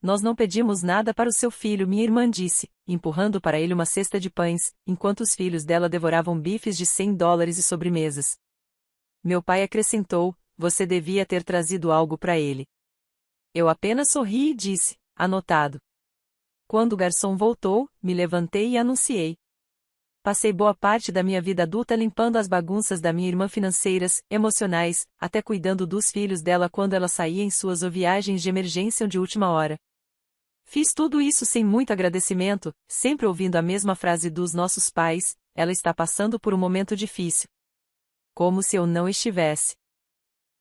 Nós não pedimos nada para o seu filho, minha irmã disse, empurrando para ele uma cesta de pães, enquanto os filhos dela devoravam bifes de US$ 100 e sobremesas. Meu pai acrescentou, você devia ter trazido algo para ele. Eu apenas sorri e disse, anotado. Quando o garçom voltou, me levantei e anunciei. Passei boa parte da minha vida adulta limpando as bagunças da minha irmã financeiras, emocionais, até cuidando dos filhos dela quando ela saía em suas viagens de emergência ou de última hora. Fiz tudo isso sem muito agradecimento, sempre ouvindo a mesma frase dos nossos pais, ela está passando por um momento difícil. Como se eu não estivesse.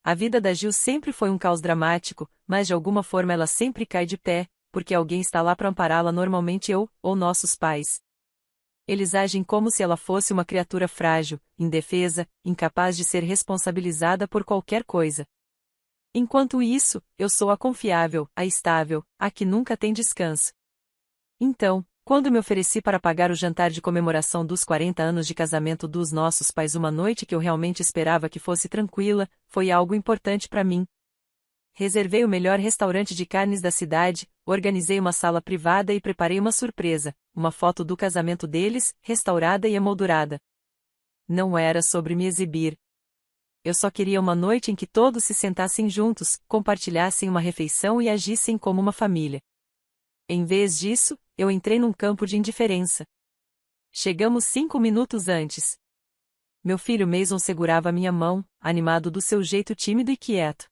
A vida da Gil sempre foi um caos dramático, mas de alguma forma ela sempre cai de pé, porque alguém está lá para ampará-la, normalmente eu, ou nossos pais. Eles agem como se ela fosse uma criatura frágil, indefesa, incapaz de ser responsabilizada por qualquer coisa. Enquanto isso, eu sou a confiável, a estável, a que nunca tem descanso. Então, quando me ofereci para pagar o jantar de comemoração dos 40 anos de casamento dos nossos pais, uma noite que eu realmente esperava que fosse tranquila, foi algo importante para mim. Reservei o melhor restaurante de carnes da cidade, organizei uma sala privada e preparei uma surpresa, uma foto do casamento deles, restaurada e emoldurada. Não era sobre me exibir. Eu só queria uma noite em que todos se sentassem juntos, compartilhassem uma refeição e agissem como uma família. Em vez disso, eu entrei num campo de indiferença. Chegamos 5 minutos antes. Meu filho Mason segurava minha mão, animado do seu jeito tímido e quieto.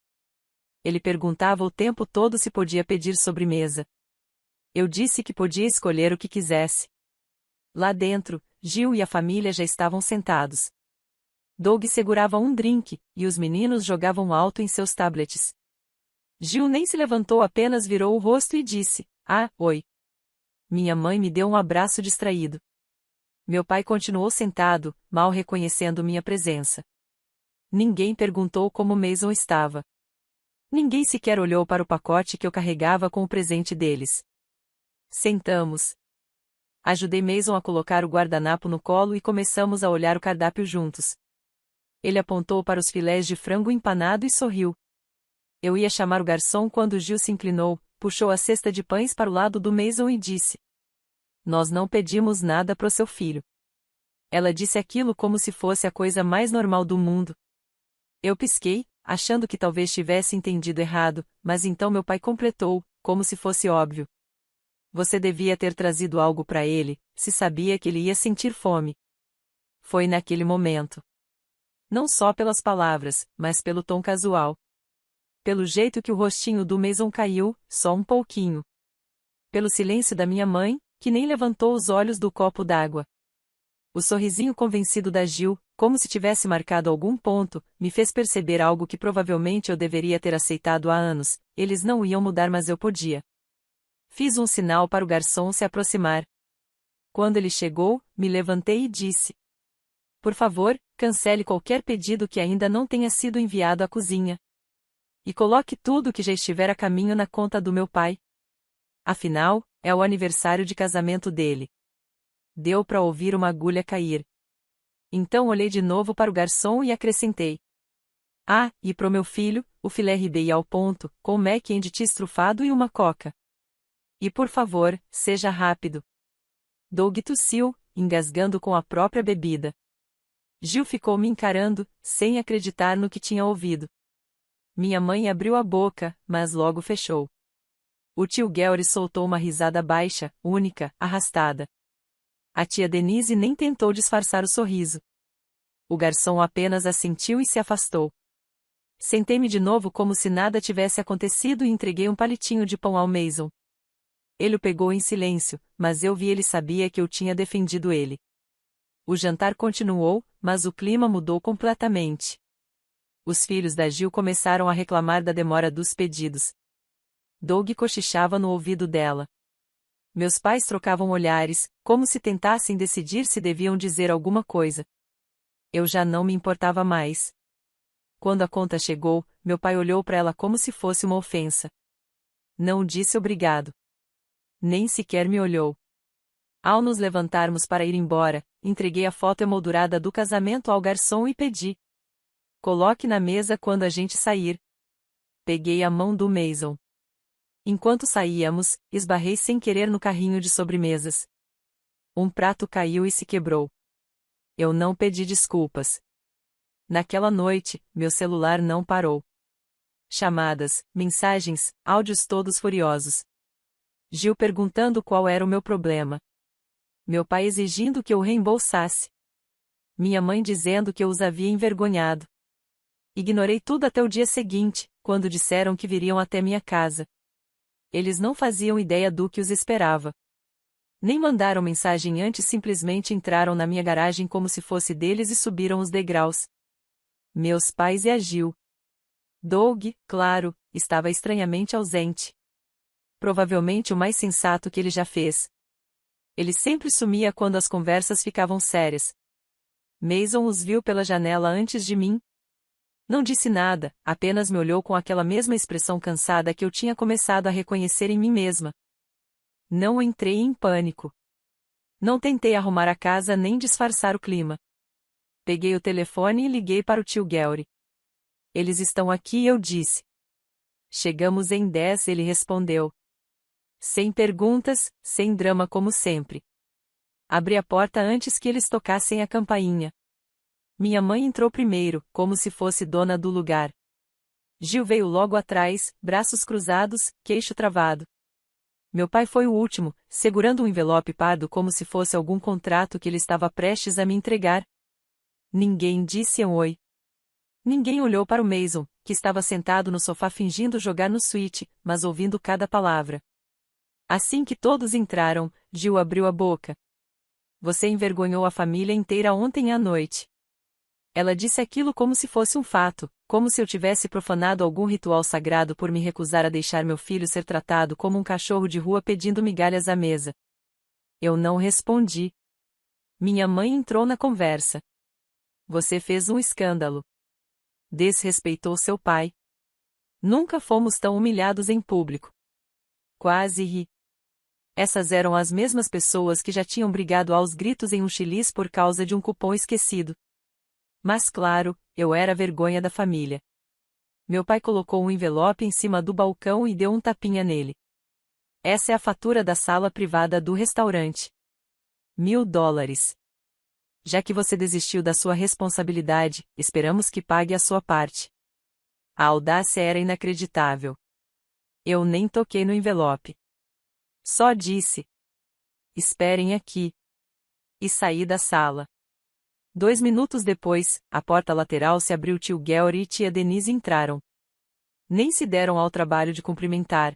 Ele perguntava o tempo todo se podia pedir sobremesa. Eu disse que podia escolher o que quisesse. Lá dentro, Gil e a família já estavam sentados. Doug segurava um drink, e os meninos jogavam alto em seus tablets. Gil nem se levantou, apenas virou o rosto e disse, oi. Minha mãe me deu um abraço distraído. Meu pai continuou sentado, mal reconhecendo minha presença. Ninguém perguntou como Mason estava. Ninguém sequer olhou para o pacote que eu carregava com o presente deles. Sentamos. Ajudei Mason a colocar o guardanapo no colo e começamos a olhar o cardápio juntos. Ele apontou para os filés de frango empanado e sorriu. Eu ia chamar o garçom quando Gil se inclinou, puxou a cesta de pães para o lado do Mason e disse: Nós não pedimos nada pro seu filho. Ela disse aquilo como se fosse a coisa mais normal do mundo. Eu pisquei, achando que talvez tivesse entendido errado, mas então meu pai completou, como se fosse óbvio. Você devia ter trazido algo para ele, se sabia que ele ia sentir fome. Foi naquele momento. Não só pelas palavras, mas pelo tom casual. Pelo jeito que o rostinho do Mason caiu, só um pouquinho. Pelo silêncio da minha mãe, que nem levantou os olhos do copo d'água. O sorrisinho convencido da Gil, como se tivesse marcado algum ponto, me fez perceber algo que provavelmente eu deveria ter aceitado há anos: eles não iam mudar, mas eu podia. Fiz um sinal para o garçom se aproximar. Quando ele chegou, me levantei e disse: Por favor, cancele qualquer pedido que ainda não tenha sido enviado à cozinha. E coloque tudo que já estiver a caminho na conta do meu pai. Afinal, é o aniversário de casamento dele. Deu para ouvir uma agulha cair. Então olhei de novo para o garçom e acrescentei: e pro meu filho, o filé ribeye ao ponto, com mac and cheese trufado e uma coca. E por favor, seja rápido. Doug tossiu, engasgando com a própria bebida. Gil ficou me encarando, sem acreditar no que tinha ouvido. Minha mãe abriu a boca, mas logo fechou. O tio Gary soltou uma risada baixa, única, arrastada. A tia Denise nem tentou disfarçar o sorriso. O garçom apenas assentiu e se afastou. Sentei-me de novo como se nada tivesse acontecido e entreguei um palitinho de pão ao Mason. Ele o pegou em silêncio, mas eu vi ele sabia que eu tinha defendido ele. O jantar continuou, mas o clima mudou completamente. Os filhos da Gil começaram a reclamar da demora dos pedidos. Doug cochichava no ouvido dela. Meus pais trocavam olhares, como se tentassem decidir se deviam dizer alguma coisa. Eu já não me importava mais. Quando a conta chegou, meu pai olhou para ela como se fosse uma ofensa. Não disse obrigado. Nem sequer me olhou. Ao nos levantarmos para ir embora, entreguei a foto emoldurada do casamento ao garçom e pedi: Coloque na mesa quando a gente sair. Peguei a mão do Mason. Enquanto saíamos, esbarrei sem querer no carrinho de sobremesas. Um prato caiu e se quebrou. Eu não pedi desculpas. Naquela noite, meu celular não parou. Chamadas, mensagens, áudios todos furiosos. Gil perguntando qual era o meu problema. Meu pai exigindo que eu reembolsasse. Minha mãe dizendo que eu os havia envergonhado. Ignorei tudo até o dia seguinte, quando disseram que viriam até minha casa. Eles não faziam ideia do que os esperava. Nem mandaram mensagem antes, simplesmente entraram na minha garagem como se fosse deles e subiram os degraus. Meus pais e a Gil. Doug, claro, estava estranhamente ausente. Provavelmente o mais sensato que ele já fez. Ele sempre sumia quando as conversas ficavam sérias. Mason os viu pela janela antes de mim. Não disse nada, apenas me olhou com aquela mesma expressão cansada que eu tinha começado a reconhecer em mim mesma. Não entrei em pânico. Não tentei arrumar a casa nem disfarçar o clima. Peguei o telefone e liguei para o tio Gary. Eles estão aqui, eu disse. Chegamos em 10, ele respondeu. Sem perguntas, sem drama como sempre. Abri a porta antes que eles tocassem a campainha. Minha mãe entrou primeiro, como se fosse dona do lugar. Gil veio logo atrás, braços cruzados, queixo travado. Meu pai foi o último, segurando um envelope pardo como se fosse algum contrato que ele estava prestes a me entregar. Ninguém disse um oi. Ninguém olhou para o Mason, que estava sentado no sofá fingindo jogar no Switch, mas ouvindo cada palavra. Assim que todos entraram, Gil abriu a boca. Você envergonhou a família inteira ontem à noite. Ela disse aquilo como se fosse um fato, como se eu tivesse profanado algum ritual sagrado por me recusar a deixar meu filho ser tratado como um cachorro de rua pedindo migalhas à mesa. Eu não respondi. Minha mãe entrou na conversa. Você fez um escândalo. Desrespeitou seu pai. Nunca fomos tão humilhados em público. Quase ri. Essas eram as mesmas pessoas que já tinham brigado aos gritos em um Chili's por causa de um cupom esquecido. Mas claro, eu era a vergonha da família. Meu pai colocou um envelope em cima do balcão e deu um tapinha nele. Essa é a fatura da sala privada do restaurante. $1.000. Já que você desistiu da sua responsabilidade, esperamos que pague a sua parte. A audácia era inacreditável. Eu nem toquei no envelope. Só disse: esperem aqui. E saí da sala. 2 minutos depois, a porta lateral se abriu. Tio Gary e tia Denise entraram. Nem se deram ao trabalho de cumprimentar.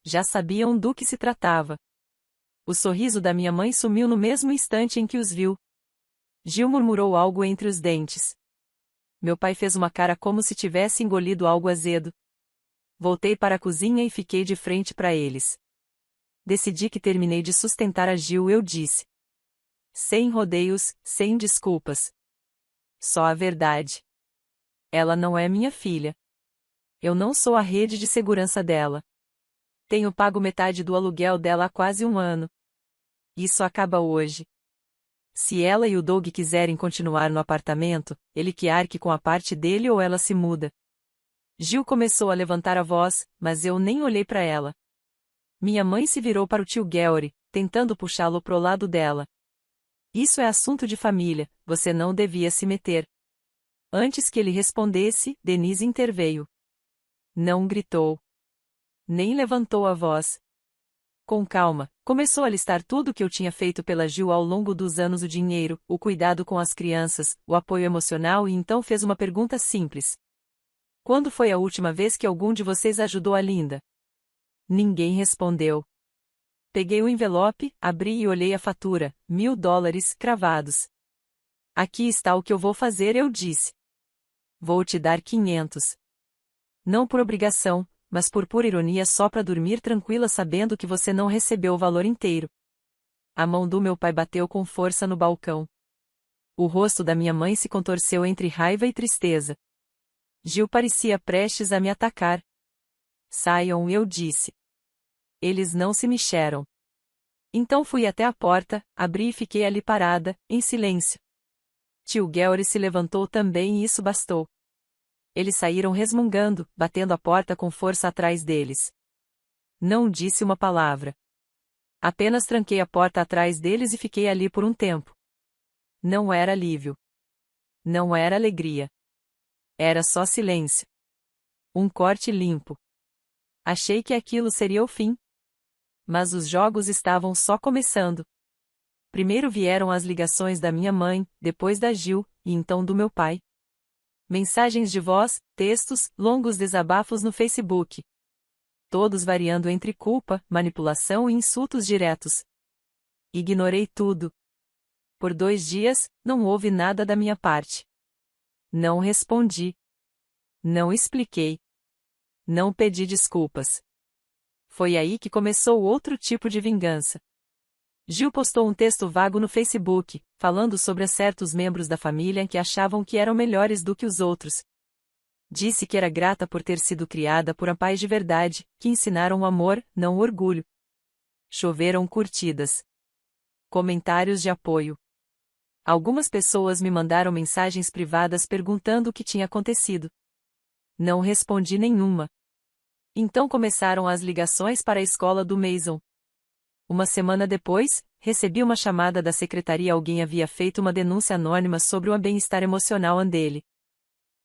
Já sabiam do que se tratava. O sorriso da minha mãe sumiu no mesmo instante em que os viu. Gil murmurou algo entre os dentes. Meu pai fez uma cara como se tivesse engolido algo azedo. Voltei para a cozinha e fiquei de frente para eles. Decidi que terminei de sustentar a Gil, eu disse. Sem rodeios, sem desculpas. Só a verdade. Ela não é minha filha. Eu não sou a rede de segurança dela. Tenho pago metade do aluguel dela há quase um ano. Isso acaba hoje. Se ela e o Doug quiserem continuar no apartamento, ele que arque com a parte dele ou ela se muda. Gil começou a levantar a voz, mas eu nem olhei para ela. Minha mãe se virou para o tio Gary, tentando puxá-lo pro lado dela. Isso é assunto de família, você não devia se meter. Antes que ele respondesse, Denise interveio. Não gritou. Nem levantou a voz. Com calma, começou a listar tudo o que eu tinha feito pela Gil ao longo dos anos: o dinheiro, o cuidado com as crianças, o apoio emocional, e então fez uma pergunta simples. Quando foi a última vez que algum de vocês ajudou a Linda? Ninguém respondeu. Peguei o envelope, abri e olhei a fatura, $1.000 cravados. Aqui está o que eu vou fazer, eu disse. Vou te dar 500. Não por obrigação, mas por pura ironia, só para dormir tranquila sabendo que você não recebeu o valor inteiro. A mão do meu pai bateu com força no balcão. O rosto da minha mãe se contorceu entre raiva e tristeza. Gil parecia prestes a me atacar. Saiam, eu disse. Eles não se mexeram. Então fui até a porta, abri e fiquei ali parada, em silêncio. Tio Gary se levantou também e isso bastou. Eles saíram resmungando, batendo a porta com força atrás deles. Não disse uma palavra. Apenas tranquei a porta atrás deles e fiquei ali por um tempo. Não era alívio. Não era alegria. Era só silêncio. Um corte limpo. Achei que aquilo seria o fim. Mas os jogos estavam só começando. Primeiro vieram as ligações da minha mãe, depois da Gil, e então do meu pai. Mensagens de voz, textos, longos desabafos no Facebook. Todos variando entre culpa, manipulação e insultos diretos. Ignorei tudo. Por 2 dias, não houve nada da minha parte. Não respondi. Não expliquei. Não pedi desculpas. Foi aí que começou outro tipo de vingança. Gil postou um texto vago no Facebook, falando sobre certos membros da família que achavam que eram melhores do que os outros. Disse que era grata por ter sido criada por pais de verdade, que ensinaram o amor, não o orgulho. Choveram curtidas. Comentários de apoio. Algumas pessoas me mandaram mensagens privadas perguntando o que tinha acontecido. Não respondi nenhuma. Então começaram as ligações para a escola do Mason. Uma semana depois, recebi uma chamada da secretaria. Alguém havia feito uma denúncia anônima sobre o bem-estar emocional dele.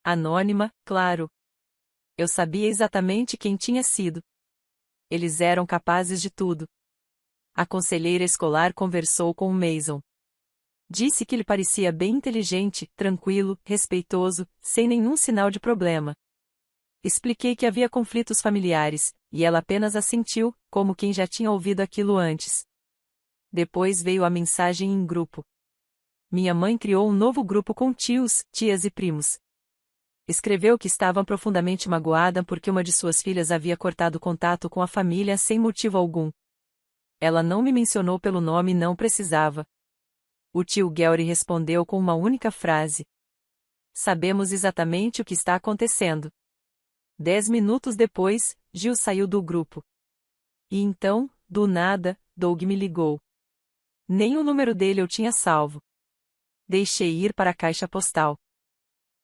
Anônima, claro. Eu sabia exatamente quem tinha sido. Eles eram capazes de tudo. A conselheira escolar conversou com o Mason. Disse que ele parecia bem inteligente, tranquilo, respeitoso, sem nenhum sinal de problema. Expliquei que havia conflitos familiares, e ela apenas assentiu, como quem já tinha ouvido aquilo antes. Depois veio a mensagem em grupo. Minha mãe criou um novo grupo com tios, tias e primos. Escreveu que estava profundamente magoada porque uma de suas filhas havia cortado contato com a família sem motivo algum. Ela não me mencionou pelo nome e não precisava. O tio Gary respondeu com uma única frase. Sabemos exatamente o que está acontecendo. 10 minutos depois, Gil saiu do grupo. E então, do nada, Doug me ligou. Nem o número dele eu tinha salvo. Deixei ir para a caixa postal.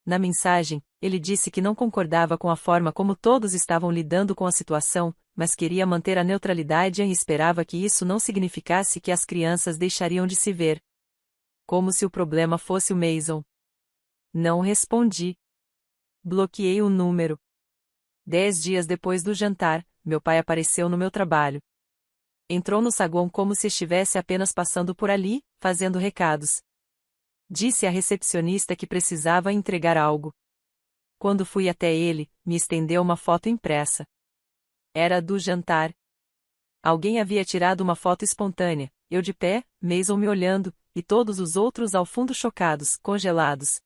Na mensagem, ele disse que não concordava com a forma como todos estavam lidando com a situação, mas queria manter a neutralidade e esperava que isso não significasse que as crianças deixariam de se ver. Como se o problema fosse o Mason. Não respondi. Bloqueei o número. 10 dias depois do jantar, meu pai apareceu no meu trabalho. Entrou no saguão como se estivesse apenas passando por ali, fazendo recados. Disse à recepcionista que precisava entregar algo. Quando fui até ele, me estendeu uma foto impressa. Era do jantar. Alguém havia tirado uma foto espontânea, eu de pé, Mason me olhando, e todos os outros ao fundo chocados, congelados.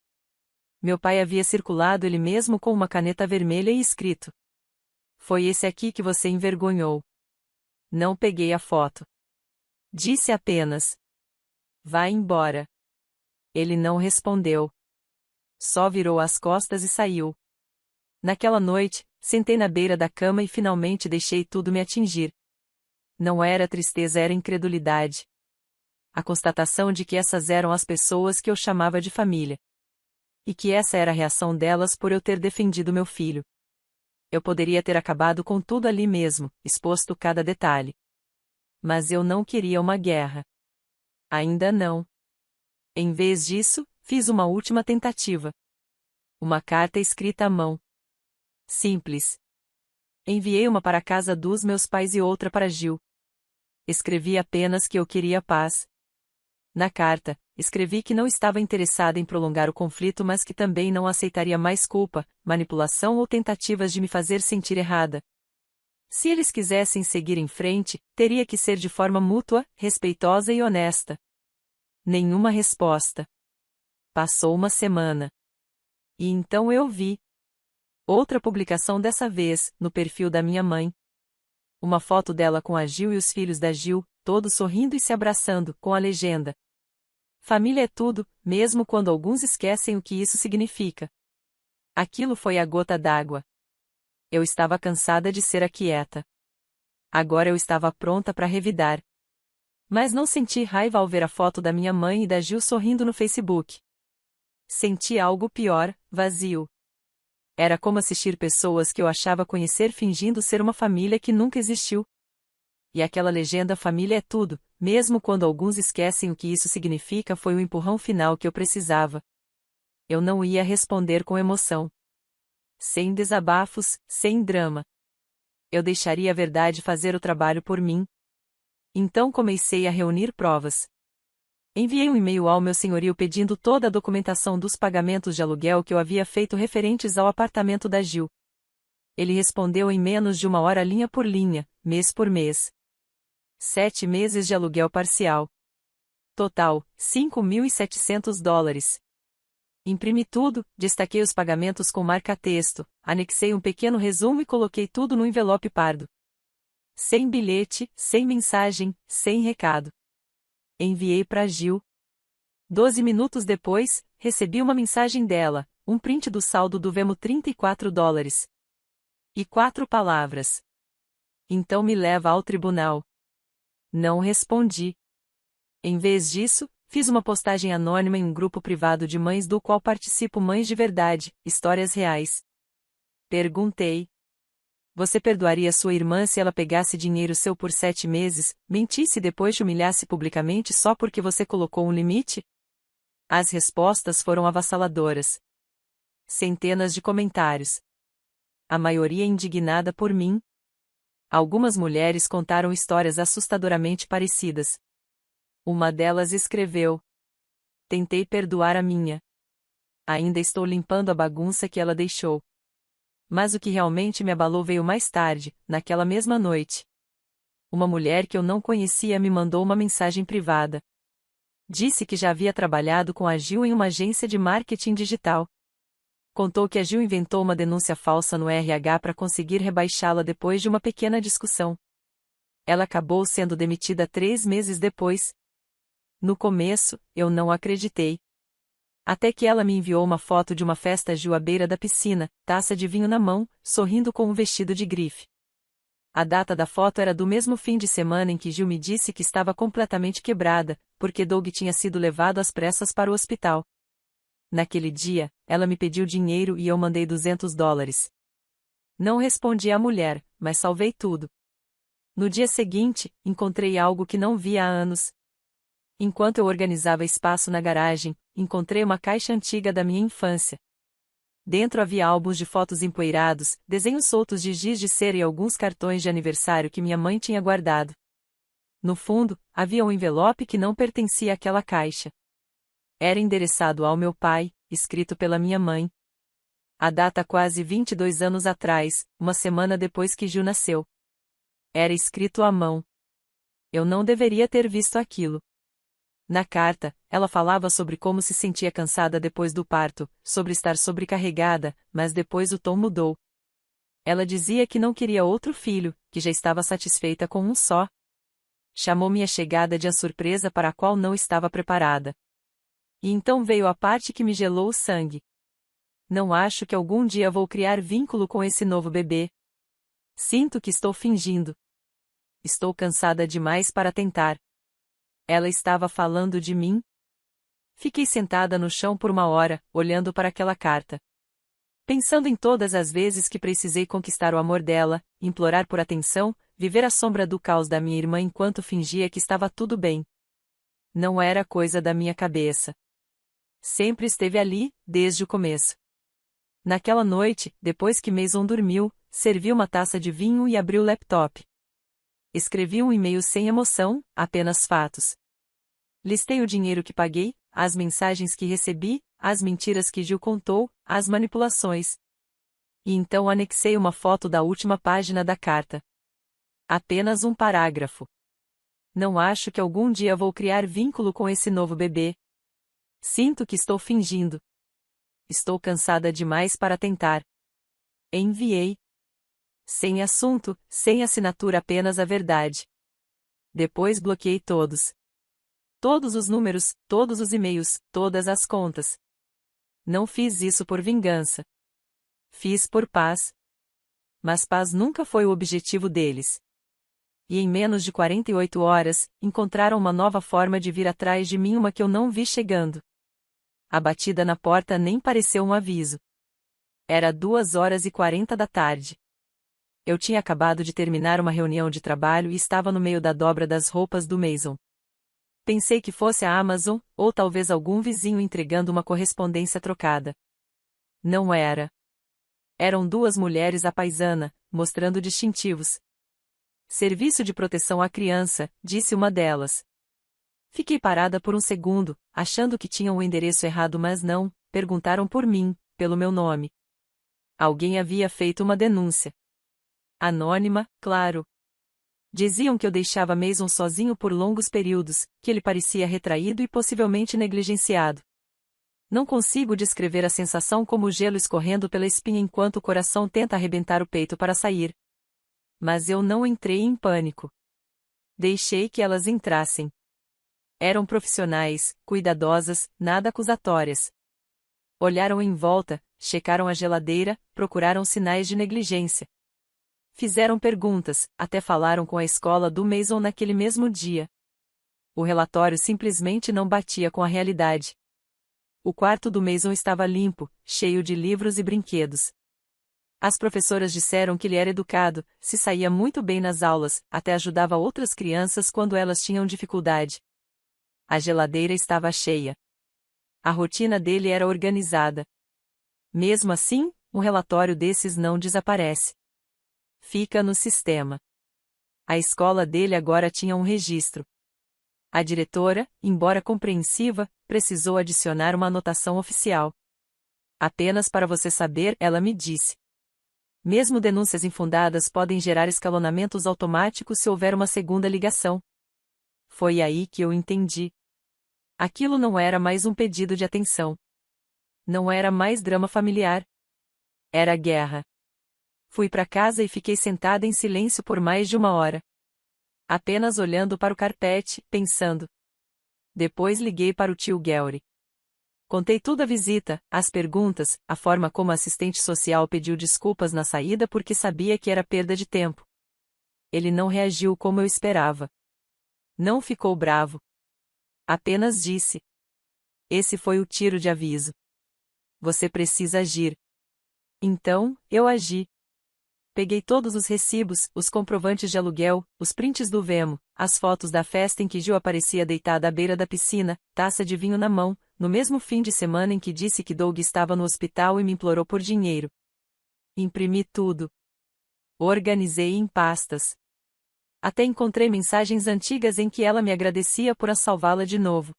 Meu pai havia circulado ele mesmo com uma caneta vermelha e escrito: "Foi esse aqui que você envergonhou." Não peguei a foto. Disse apenas: "Vá embora." Ele não respondeu. Só virou as costas e saiu. Naquela noite, sentei na beira da cama e finalmente deixei tudo me atingir. Não era tristeza, era incredulidade. A constatação de que essas eram as pessoas que eu chamava de família. E que essa era a reação delas por eu ter defendido meu filho. Eu poderia ter acabado com tudo ali mesmo, exposto cada detalhe. Mas eu não queria uma guerra. Ainda não. Em vez disso, fiz uma última tentativa. Uma carta escrita à mão. Simples. Enviei uma para a casa dos meus pais e outra para Gil. Escrevi apenas que eu queria paz. Na carta, escrevi que não estava interessada em prolongar o conflito, mas que também não aceitaria mais culpa, manipulação ou tentativas de me fazer sentir errada. Se eles quisessem seguir em frente, teria que ser de forma mútua, respeitosa e honesta. Nenhuma resposta. Passou uma semana. E então eu vi. Outra publicação, dessa vez, no perfil da minha mãe. Uma foto dela com a Gil e os filhos da Gil, todos sorrindo e se abraçando, com a legenda: "Família é tudo, mesmo quando alguns esquecem o que isso significa." Aquilo foi a gota d'água. Eu estava cansada de ser a quieta. Agora eu estava pronta para revidar. Mas não senti raiva ao ver a foto da minha mãe e da Gil sorrindo no Facebook. Senti algo pior, vazio. Era como assistir pessoas que eu achava conhecer fingindo ser uma família que nunca existiu. E aquela legenda família é tudo, mesmo quando alguns esquecem o que isso significa, foi o empurrão final que eu precisava. Eu não ia responder com emoção. Sem desabafos, sem drama. Eu deixaria a verdade fazer o trabalho por mim. Então comecei a reunir provas. Enviei um e-mail ao meu senhorio pedindo toda a documentação dos pagamentos de aluguel que eu havia feito referentes ao apartamento da Gil. Ele respondeu em menos de uma hora linha por linha, mês por mês. 7 meses de aluguel parcial. Total, $5.700. Imprimi tudo, destaquei os pagamentos com marca-texto, anexei um pequeno resumo e coloquei tudo no envelope pardo. Sem bilhete, sem mensagem, sem recado. Enviei para Gil. 12 minutos depois, recebi uma mensagem dela, um print do saldo do Venmo $34. E 4 palavras. Então me leva ao tribunal. Não respondi. Em vez disso, fiz uma postagem anônima em um grupo privado de mães do qual participo, Mães de Verdade, Histórias Reais. Perguntei. Você perdoaria sua irmã se ela pegasse dinheiro seu por 7 meses, mentisse e depois te humilhasse publicamente só porque você colocou um limite? As respostas foram avassaladoras. Centenas de comentários. A maioria indignada por mim. Algumas mulheres contaram histórias assustadoramente parecidas. Uma delas escreveu: tentei perdoar a minha. Ainda estou limpando a bagunça que ela deixou. Mas o que realmente me abalou veio mais tarde, naquela mesma noite. Uma mulher que eu não conhecia me mandou uma mensagem privada. Disse que já havia trabalhado com a Gil em uma agência de marketing digital. Contou que a Gil inventou uma denúncia falsa no RH para conseguir rebaixá-la depois de uma pequena discussão. Ela acabou sendo demitida 3 meses depois. No começo, eu não acreditei. Até que ela me enviou uma foto de uma festa Gil à beira da piscina, taça de vinho na mão, sorrindo com um vestido de grife. A data da foto era do mesmo fim de semana em que Gil me disse que estava completamente quebrada, porque Doug tinha sido levado às pressas para o hospital. Naquele dia, ela me pediu dinheiro e eu mandei $200. Não respondi à mulher, mas salvei tudo. No dia seguinte, encontrei algo que não via há anos. Enquanto eu organizava espaço na garagem, encontrei uma caixa antiga da minha infância. Dentro havia álbuns de fotos empoeirados, desenhos soltos de giz de cera e alguns cartões de aniversário que minha mãe tinha guardado. No fundo, havia um envelope que não pertencia àquela caixa. Era endereçado ao meu pai, escrito pela minha mãe. A data quase 22 anos atrás, uma semana depois que Gil nasceu. Era escrito à mão. Eu não deveria ter visto aquilo. Na carta, ela falava sobre como se sentia cansada depois do parto, sobre estar sobrecarregada, mas depois o tom mudou. Ela dizia que não queria outro filho, que já estava satisfeita com um só. Chamou minha chegada de a surpresa para a qual não estava preparada. E então veio a parte que me gelou o sangue. Não acho que algum dia vou criar vínculo com esse novo bebê. Sinto que estou fingindo. Estou cansada demais para tentar. Ela estava falando de mim? Fiquei sentada no chão por uma hora, olhando para aquela carta. Pensando em todas as vezes que precisei conquistar o amor dela, implorar por atenção, viver à sombra do caos da minha irmã enquanto fingia que estava tudo bem. Não era coisa da minha cabeça. Sempre esteve ali, desde o começo. Naquela noite, depois que Mason dormiu, servi uma taça de vinho e abri o laptop. Escrevi um e-mail sem emoção, apenas fatos. Listei o dinheiro que paguei, as mensagens que recebi, as mentiras que Gil contou, as manipulações. E então anexei uma foto da última página da carta. Apenas um parágrafo. Não acho que algum dia vou criar vínculo com esse novo bebê. Sinto que estou fingindo. Estou cansada demais para tentar. Enviei. Sem assunto, sem assinatura, apenas a verdade. Depois bloqueei todos. Todos os números, todos os e-mails, todas as contas. Não fiz isso por vingança. Fiz por paz. Mas paz nunca foi o objetivo deles. E em menos de 48 horas, encontraram uma nova forma de vir atrás de mim, uma que eu não vi chegando. A batida na porta nem pareceu um aviso. Era 2h40 da tarde. Eu tinha acabado de terminar uma reunião de trabalho e estava no meio da dobra das roupas do Mason. Pensei que fosse a Amazon, ou talvez algum vizinho entregando uma correspondência trocada. Não era. Eram duas mulheres à paisana, mostrando distintivos. Serviço de proteção à criança, disse uma delas. Fiquei parada por um segundo, achando que tinham o endereço errado, mas não, perguntaram por mim, pelo meu nome. Alguém havia feito uma denúncia. Anônima, claro. Diziam que eu deixava Mason sozinho por longos períodos, que ele parecia retraído e possivelmente negligenciado. Não consigo descrever a sensação como o gelo escorrendo pela espinha enquanto o coração tenta arrebentar o peito para sair. Mas eu não entrei em pânico. Deixei que elas entrassem. Eram profissionais, cuidadosas, nada acusatórias. Olharam em volta, checaram a geladeira, procuraram sinais de negligência. Fizeram perguntas, até falaram com a escola do Mason naquele mesmo dia. O relatório simplesmente não batia com a realidade. O quarto do Mason estava limpo, cheio de livros e brinquedos. As professoras disseram que ele era educado, se saía muito bem nas aulas, até ajudava outras crianças quando elas tinham dificuldade. A geladeira estava cheia. A rotina dele era organizada. Mesmo assim, um relatório desses não desaparece. Fica no sistema. A escola dele agora tinha um registro. A diretora, embora compreensiva, precisou adicionar uma anotação oficial. Apenas para você saber, ela me disse. Mesmo denúncias infundadas podem gerar escalonamentos automáticos se houver uma segunda ligação. Foi aí que eu entendi. Aquilo não era mais um pedido de atenção. Não era mais drama familiar. Era guerra. Fui para casa e fiquei sentada em silêncio por mais de 1 hora. Apenas olhando para o carpete, pensando. Depois liguei para o tio Gary. Contei tudo à visita, as perguntas, a forma como a assistente social pediu desculpas na saída porque sabia que era perda de tempo. Ele não reagiu como eu esperava. Não ficou bravo. Apenas disse. Esse foi o tiro de aviso. Você precisa agir. Então, eu agi. Peguei todos os recibos, os comprovantes de aluguel, os prints do Vemo, as fotos da festa em que Gil aparecia deitada à beira da piscina, taça de vinho na mão, no mesmo fim de semana em que disse que Doug estava no hospital e me implorou por dinheiro. Imprimi tudo. Organizei em pastas. Até encontrei mensagens antigas em que ela me agradecia por a salvá-la de novo.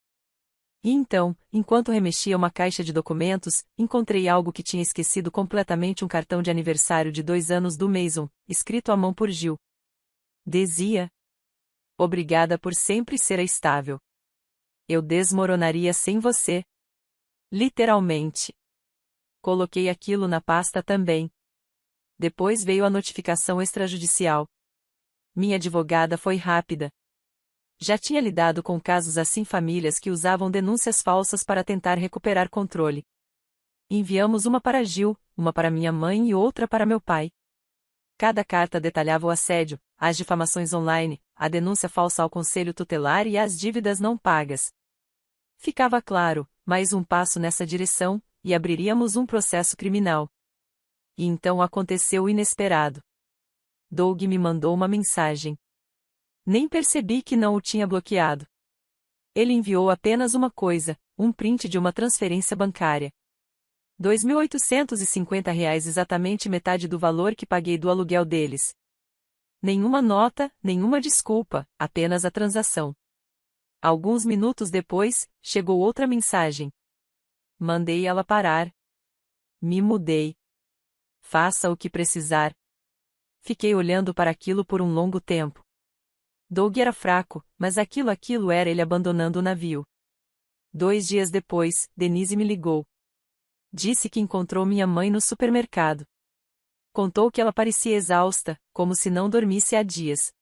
E então, enquanto remexia uma caixa de documentos, encontrei algo que tinha esquecido completamente: um cartão de aniversário de 2 anos do Mason, escrito à mão por Gil. Dizia: obrigada por sempre ser estável. Eu desmoronaria sem você. Literalmente. Coloquei aquilo na pasta também. Depois veio a notificação extrajudicial. Minha advogada foi rápida. Já tinha lidado com casos assim, famílias que usavam denúncias falsas para tentar recuperar controle. Enviamos uma para Gil, uma para minha mãe e outra para meu pai. Cada carta detalhava o assédio, as difamações online, a denúncia falsa ao conselho tutelar e as dívidas não pagas. Ficava claro, mais um passo nessa direção, e abriríamos um processo criminal. E então aconteceu o inesperado. Doug me mandou uma mensagem. Nem percebi que não o tinha bloqueado. Ele enviou apenas uma coisa, um print de uma transferência bancária. R$ 2.850, exatamente metade do valor que paguei do aluguel deles. Nenhuma nota, nenhuma desculpa, apenas a transação. Alguns minutos depois, chegou outra mensagem. Mandei ela parar. Me mudei. Faça o que precisar. Fiquei olhando para aquilo por um longo tempo. Doug era fraco, mas aquilo era ele abandonando o navio. 2 dias depois, Denise me ligou. Disse que encontrou minha mãe no supermercado. Contou que ela parecia exausta, como se não dormisse há dias.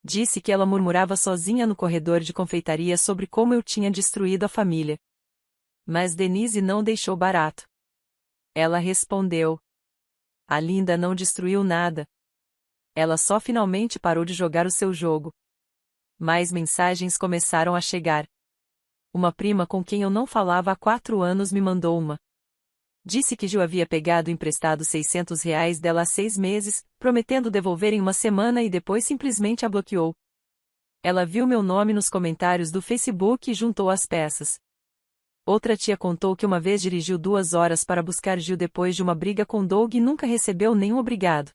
Disse que ela murmurava sozinha no corredor de confeitaria sobre como eu tinha destruído a família. Mas Denise não deixou barato. Ela respondeu. A Linda não destruiu nada. Ela só finalmente parou de jogar o seu jogo. Mais mensagens começaram a chegar. Uma prima com quem eu não falava há 4 anos me mandou uma. Disse que Gil havia pegado emprestado R$ 600 dela há 6 meses, prometendo devolver em uma semana e depois simplesmente a bloqueou. Ela viu meu nome nos comentários do Facebook e juntou as peças. Outra tia contou que uma vez dirigiu 2 horas para buscar Gil depois de uma briga com Doug e nunca recebeu nenhum obrigado.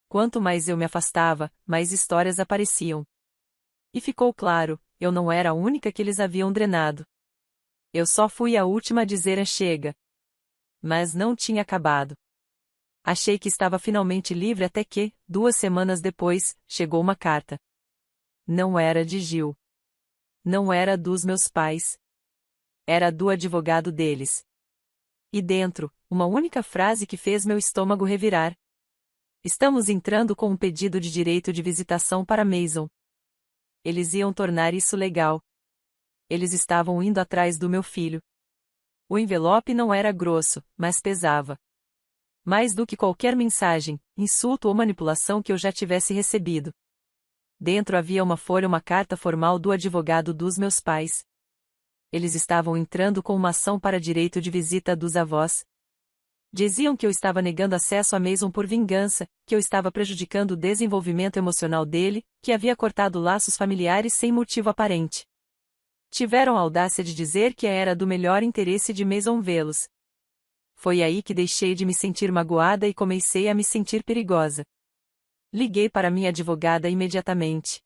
Quanto mais eu me afastava, mais histórias apareciam. E ficou claro, eu não era a única que eles haviam drenado. Eu só fui a última a dizer chega. Mas não tinha acabado. Achei que estava finalmente livre até que, 2 semanas depois, chegou uma carta. Não era de Gil. Não era dos meus pais. Era do advogado deles. E dentro, uma única frase que fez meu estômago revirar. Estamos entrando com um pedido de direito de visitação para Mason. Eles iam tornar isso legal. Eles estavam indo atrás do meu filho. O envelope não era grosso, mas pesava. Mais do que qualquer mensagem, insulto ou manipulação que eu já tivesse recebido. Dentro havia uma carta formal do advogado dos meus pais. Eles estavam entrando com uma ação para direito de visita dos avós. Diziam que eu estava negando acesso a Mason por vingança, que eu estava prejudicando o desenvolvimento emocional dele, que havia cortado laços familiares sem motivo aparente. Tiveram a audácia de dizer que era do melhor interesse de Mason vê-los. Foi aí que deixei de me sentir magoada e comecei a me sentir perigosa. Liguei para minha advogada imediatamente.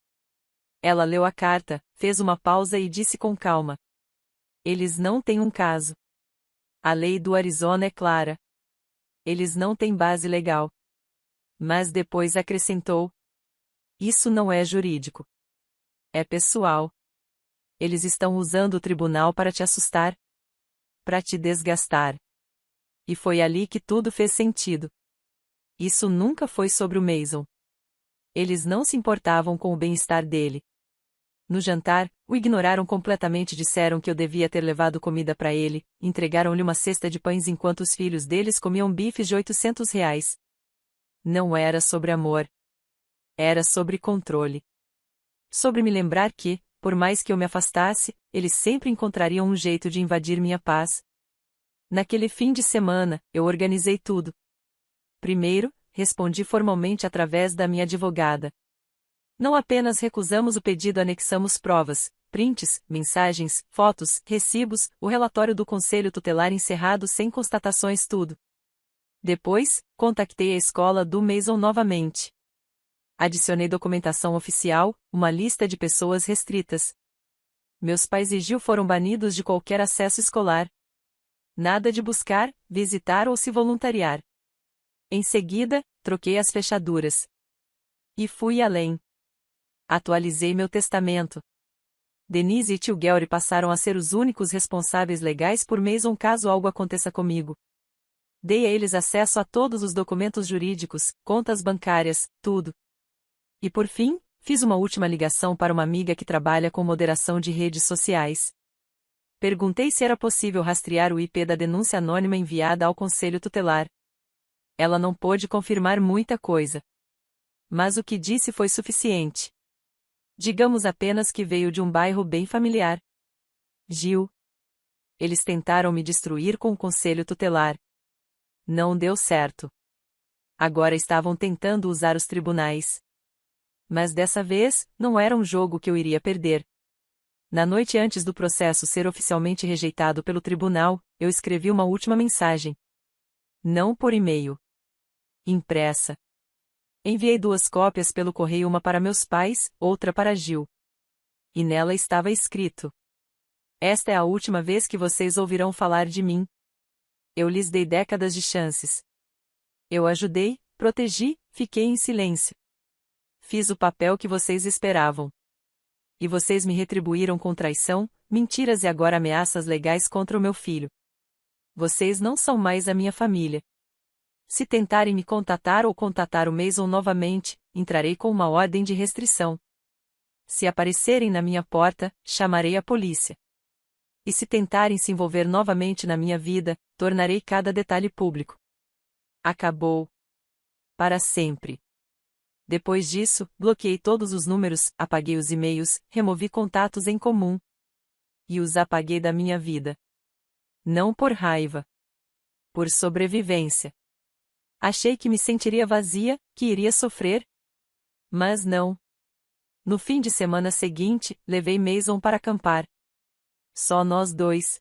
Ela leu a carta, fez uma pausa e disse com calma: eles não têm um caso. A lei do Arizona é clara. Eles não têm base legal. Mas depois acrescentou: isso não é jurídico. É pessoal. Eles estão usando o tribunal para te assustar. Para te desgastar. E foi ali que tudo fez sentido. Isso nunca foi sobre o Mason. Eles não se importavam com o bem-estar dele. No jantar, o ignoraram completamente, disseram que eu devia ter levado comida para ele, entregaram-lhe uma cesta de pães enquanto os filhos deles comiam bifes de R$ 800. Não era sobre amor. Era sobre controle. Sobre me lembrar que, por mais que eu me afastasse, eles sempre encontrariam um jeito de invadir minha paz. Naquele fim de semana, eu organizei tudo. Primeiro, respondi formalmente através da minha advogada. Não apenas recusamos o pedido, anexamos provas, prints, mensagens, fotos, recibos, o relatório do Conselho Tutelar encerrado sem constatações, tudo. Depois, contactei a escola do Mason novamente. Adicionei documentação oficial, uma lista de pessoas restritas. Meus pais e Gil foram banidos de qualquer acesso escolar. Nada de buscar, visitar ou se voluntariar. Em seguida, troquei as fechaduras. E fui além. Atualizei meu testamento. Denise e tio Gary passaram a ser os únicos responsáveis legais por Mason caso algo aconteça comigo. Dei a eles acesso a todos os documentos jurídicos, contas bancárias, tudo. E por fim, fiz uma última ligação para uma amiga que trabalha com moderação de redes sociais. Perguntei se era possível rastrear o IP da denúncia anônima enviada ao Conselho Tutelar. Ela não pôde confirmar muita coisa. Mas o que disse foi suficiente. Digamos apenas que veio de um bairro bem familiar. Gil. Eles tentaram me destruir com o Conselho Tutelar. Não deu certo. Agora estavam tentando usar os tribunais. Mas dessa vez, não era um jogo que eu iria perder. Na noite antes do processo ser oficialmente rejeitado pelo tribunal, eu escrevi uma última mensagem. Não por e-mail. Impressa. Enviei 2 cópias pelo correio, uma para meus pais, outra para Gil. E nela estava escrito: esta é a última vez que vocês ouvirão falar de mim. Eu lhes dei décadas de chances. Eu ajudei, protegi, fiquei em silêncio. Fiz o papel que vocês esperavam. E vocês me retribuíram com traição, mentiras e agora ameaças legais contra o meu filho. Vocês não são mais a minha família. Se tentarem me contatar ou contatar o Mason novamente, entrarei com uma ordem de restrição. Se aparecerem na minha porta, chamarei a polícia. E se tentarem se envolver novamente na minha vida, tornarei cada detalhe público. Acabou. Para sempre. Depois disso, bloqueei todos os números, apaguei os e-mails, removi contatos em comum. E os apaguei da minha vida. Não por raiva. por sobrevivência. Achei que me sentiria vazia, que iria sofrer. Mas não. No fim de semana seguinte, levei Mason para acampar. Só nós dois.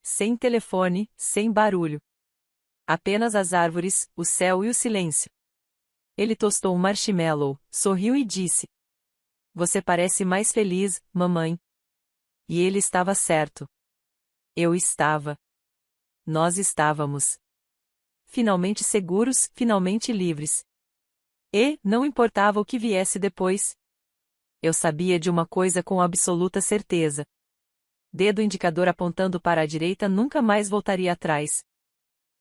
Sem telefone, sem barulho. Apenas as árvores, o céu e o silêncio. Ele tostou um marshmallow, sorriu e disse: Você parece mais feliz, mamãe. E ele estava certo. Eu estava. Nós estávamos. Finalmente seguros, finalmente livres. E, não importava o que viesse depois. Eu sabia de uma coisa com absoluta certeza. Dedo indicador apontando para a direita nunca mais voltaria atrás.